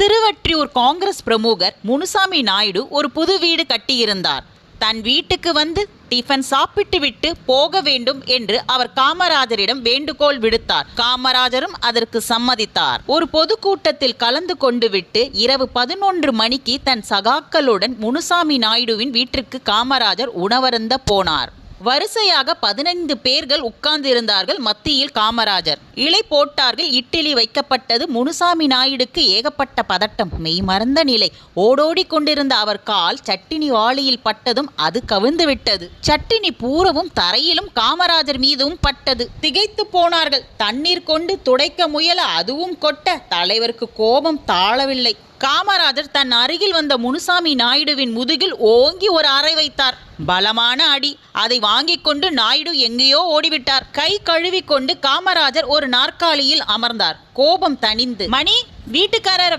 திருவொற்றியூர் காங்கிரஸ் பிரமுகர் முனுசாமி நாயுடு ஒரு புது வீடு கட்டியிருந்தார். தன் வீட்டுக்கு வந்து டிஃபன் சாப்பிட்டு விட்டு போக வேண்டும் என்று அவர் காமராஜரிடம் வேண்டுகோள் விடுத்தார். காமராஜரும் அதற்கு சம்மதித்தார். ஒரு பொதுக்கூட்டத்தில் கலந்து கொண்டு விட்டு இரவு 11 மணிக்கு தன் சகாக்களுடன் முனுசாமி நாயுடுவின் வீட்டிற்கு காமராஜர் உணவருந்த போனார். வரிசையாக 15 பேர்கள் உட்கார்ந்திருந்தார்கள். மத்தியில் காமராஜர். இலை போட்டார்கள். இட்லி வைக்கப்பட்டது. முனுசாமி நாயுடுக்கு ஏகப்பட்ட பதட்டம், மெய் மறந்த நிலை. ஓடோடி கொண்டிருந்த அவர் கால் சட்டினி வாளியில் பட்டதும் அது கவிழ்ந்து விட்டது. சட்டினி பூரவும் தரையிலும் காமராஜர் மீதும் பட்டது. திகைத்து போனார்கள். தண்ணீர் கொண்டு துடைக்க முயல அதுவும் கொட்ட தலைவருக்கு கோபம் தாழவில்லை. காமராஜர் தன் அருகில் வந்த முனுசாமி நாயுடுவின் முதுகில் ஓங்கி ஒரு அறை வைத்தார். பலமான அடி. அதை வாங்கிக் கொண்டு நாயுடு எங்கேயோ ஓடிவிட்டார். கை கழுவி கொண்டு காமராஜர் ஒரு நாற்காலியில் அமர்ந்தார். கோபம் தணிந்து, மணி, வீட்டுக்காரரை